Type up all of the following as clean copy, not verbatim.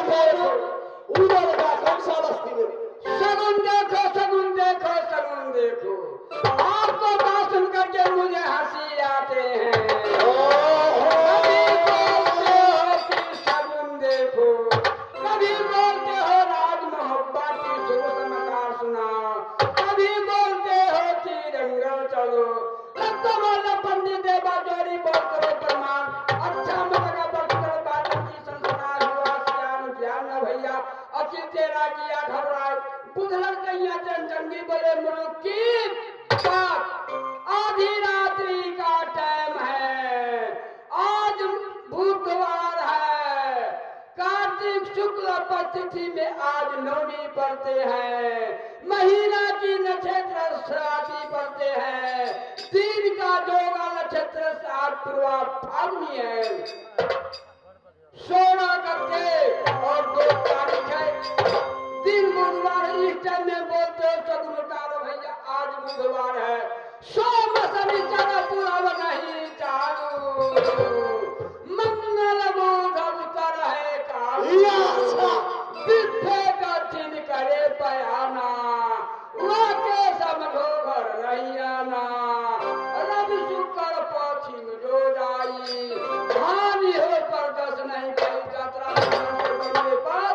देखो उधर का कौन सा बस्ती में सगुन देखो सगुन देखो सगुन देखो। आपको बात सुन करके मुझे हंसी आते हैं। कभी बोलते हो कि सगुन देखो, कभी बोलते हो राज मोहब्बत की शुभ समाचार सुनाओ, कभी बोलते हो कि रंगल चलो। लगता वाला पंडित देवा जोड़ी बोल करो प्रमाण। अच्छा मलका बख्श करो बातों की संस्कार हुआ सियान ज्ञान न भैया अखिल तेरा किया घबराए। बुधलक कहिया जंगी बोले मुल्क की बात। आधी रात्रि का टाइम है, आज बुधवार है, कार्तिक शुक्ल तिथि में आज नवमी पढ़ते हैं, महीना की नक्षत्र श्रावणी पढ़ते हैं, दिन का जोगा नक्षत्र आज पूर्वा फाल्गुनी है, 16 करते और 2 तारीख है, दिन बुधवार। इस टाइम में बोलते हो सगुन उतारो भैया आज बुधवार है, सोम शनिचर पूरब नहीं चालू, मंगल बुध उतर है कालू, बिफे कठिन करे पयाना, वाके समझो घर नहीं आना, रवि शुक्र पश्चिम जो जाई, हानि हो पर दस नहीं कोई यात्रा बनने पर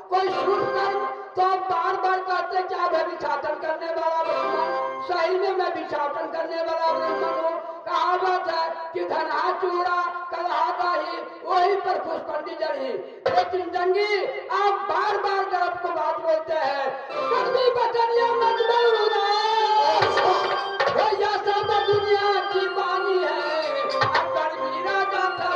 कोई छूट कर तो आप बार बार कहते क्या मैं भिक्षाटन करने वाला ब्राह्मण, सही में मैं भिक्षाटन करने वाला ब्राह्मण हूँ। कहावत है कि धनहा चूड़ा कलहा दाही वही पर खुश पंडित जड़ी। लेकिन जंगी आप बार बार गर्भ को बात बोलते हैं, कभी बचनिया मत बोलो ना, यह सब दुनिया की बानी है, अब गणवीरा जाता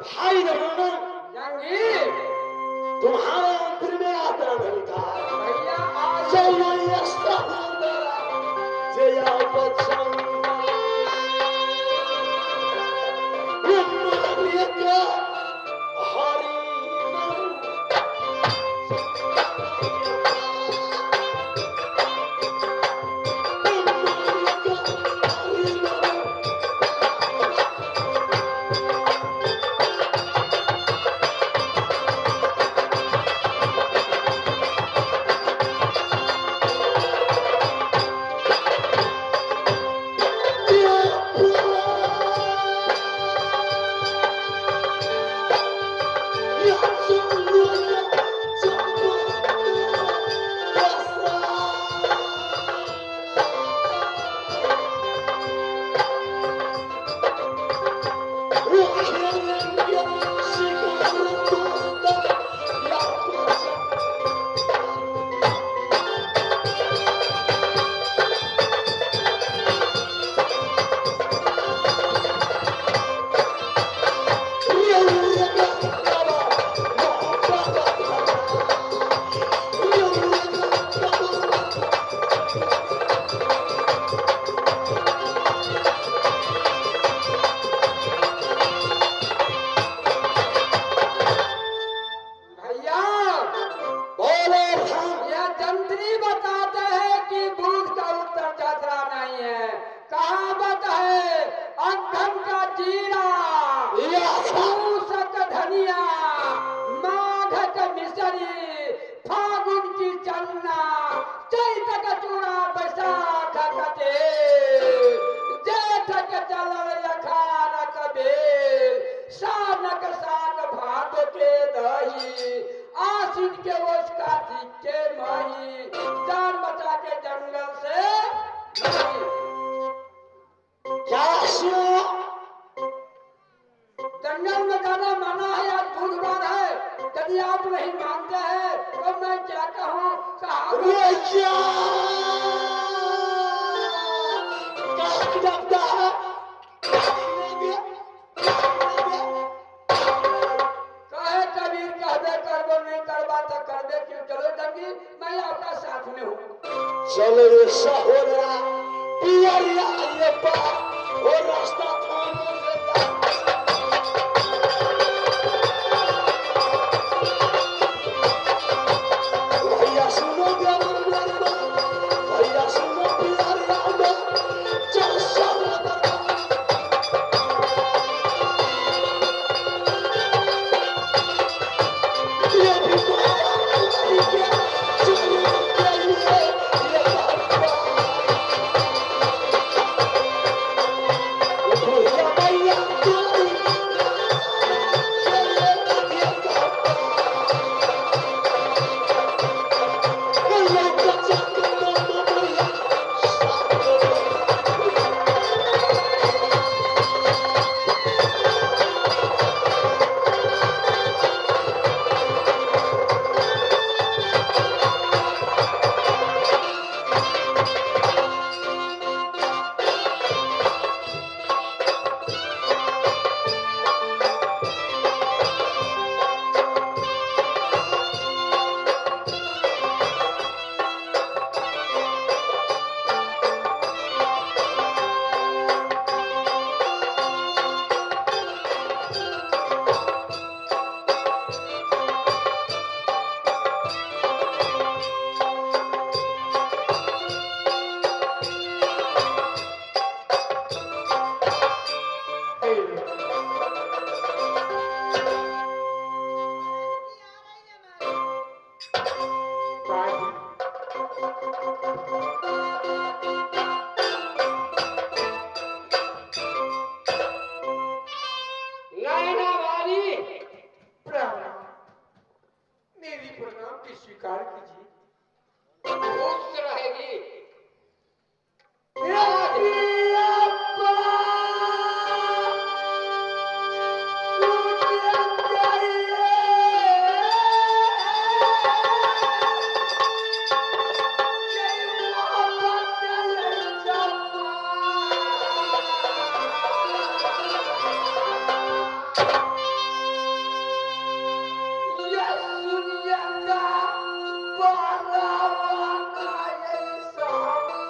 भाई जमाना जंगी तुम्हारे अंतर में आता नहीं था भैया आज जया बच्चन जंगल में जाना मना है, आज बुधवार है। यदि आप नहीं मानते हैं तो मैं क्या कहूँ? कहे कबीर कहबे करबो नहीं करबा तो करबे क्यों। चलो जंगी, मैं आपका साथ में हूँ। चलो रे सहोदरा पियरिया ये बा वो रास्ता थामो से भैया सुनो भैया सुनो पियरिया में चल सहोदरा ये भी Oh, ये सुनिएगा बारावाना ये स्वामी।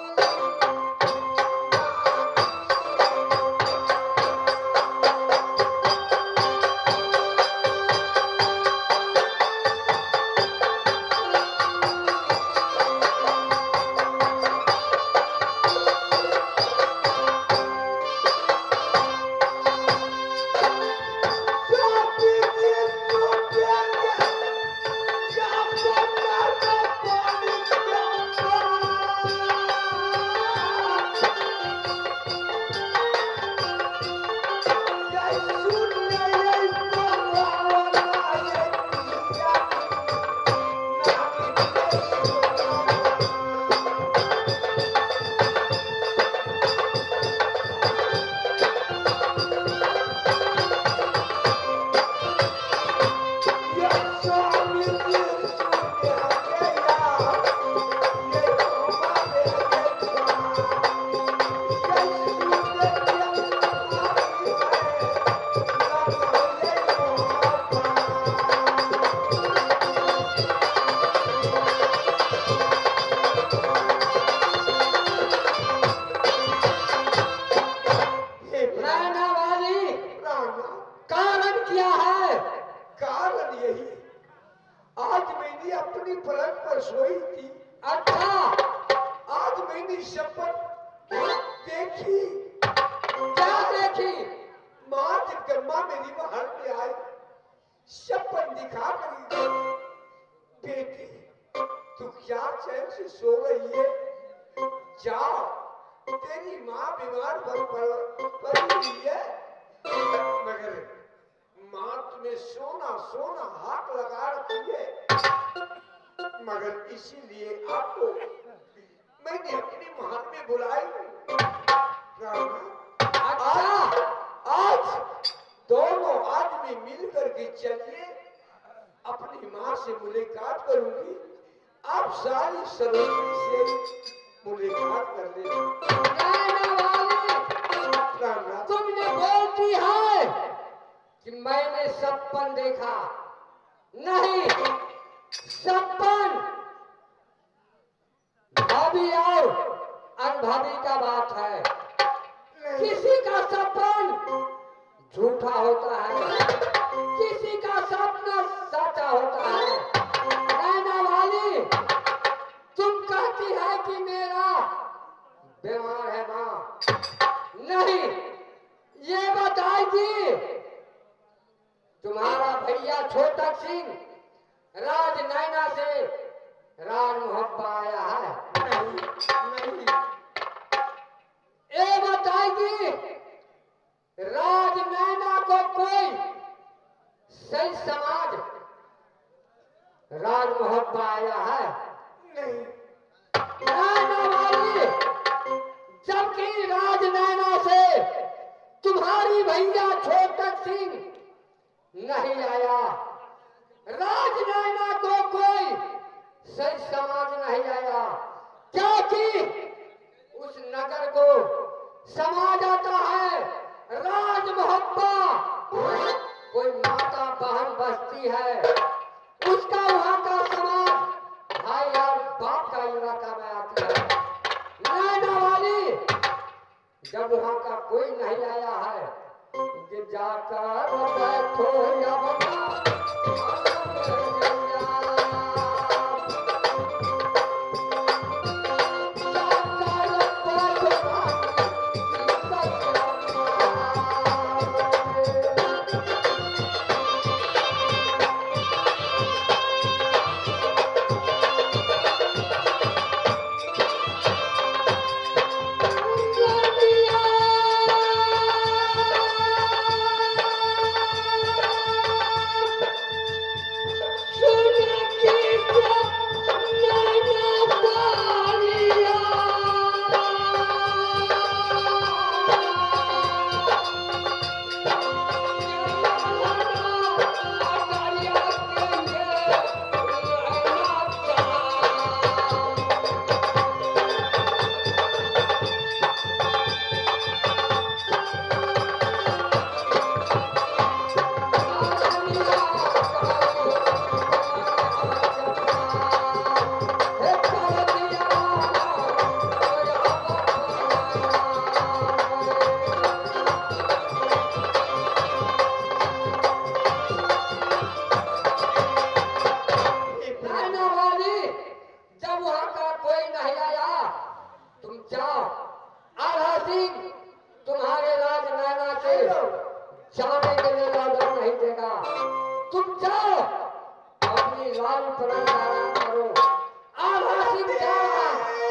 सोई थी। अच्छा, आज मैंने सपन देखी। क्या देखी? माँ जगदम्बा मेरी महल में आई, सपन दिखा कर बेटी तू क्या चैन से सो रही है? जाओ, तेरी माँ बीमार पड़ी हुई है। मगर माँ तुम्हें सोना सोना हाथ लगा रखी है। मगर इसीलिए आपको मैंने अपनी महल में बुलाई। अच्छा, आज दोनों आदमी मिलकर के चलिए, अपनी माँ से मुलाकात करूंगी। आप सारी सरोजनी से मुलाकात कर लेना। तुमने बोलती है कि मैंने सपन देखा। नहीं, सपन भाभी और अनभाभी का बात है। किसी का सपन झूठा होता है, किसी का सपना सच्चा होता है। नैना वाली, तुम कहती है कि मेरा बीमार है माँ। नहीं, ये बताएगी तुम्हारा भैया छोटा सिंह राज नैना से राज मोहब्बा आया है। नहीं, ये बताएगी राज नैना को कोई सही समाज राज मोहब्बा आया है। नहीं, नैना वाली, जबकि राज नैना से तुम्हारी भैया छोटा सिंह नहीं आया। राज नैना को कोई सही समाज नहीं आया, क्योंकि उस नगर को समाज आता है राज मोहब्बा। कोई माता बहन बसती है, उसका वहां का समाज भाई और बाप का इलाका में आता है। नैना वाली, जब वहां का कोई नहीं आया है कि जाकर बैठो या तुम जाओ अपनी लाल पर आराम करो। आधा सिंह जा रहा है।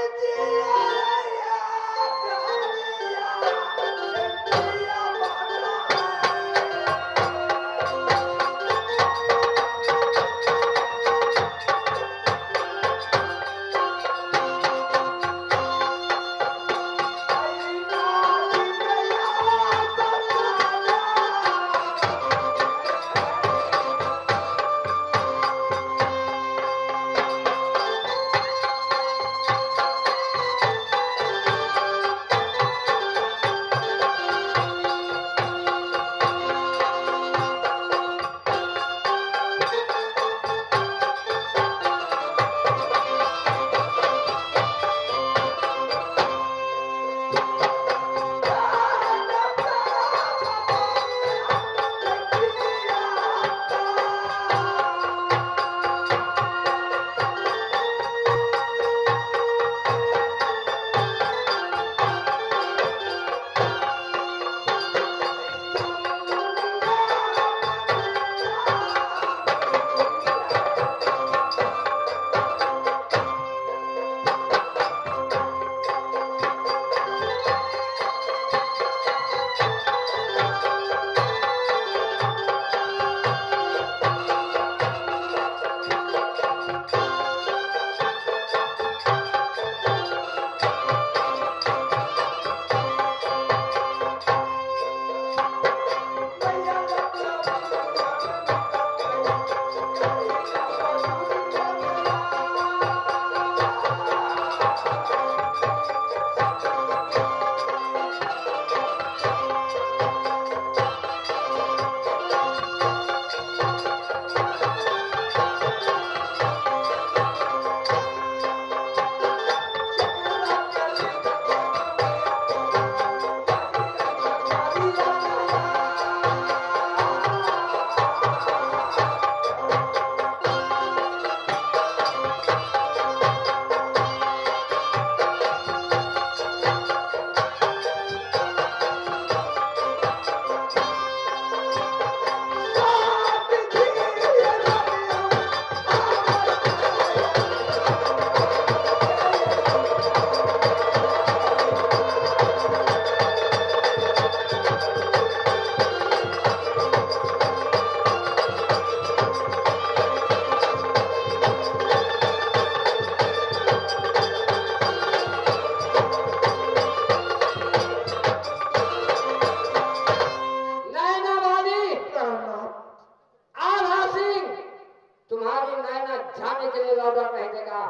तुम्हारी नैना जाने के लिए लौटा नहीं देगा।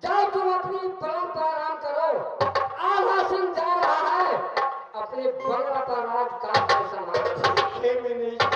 जाओ तुम अपनी पलंग पर आराम करो। आधा सिंह जा रहा है अपने बंगला पर राज का संभालने।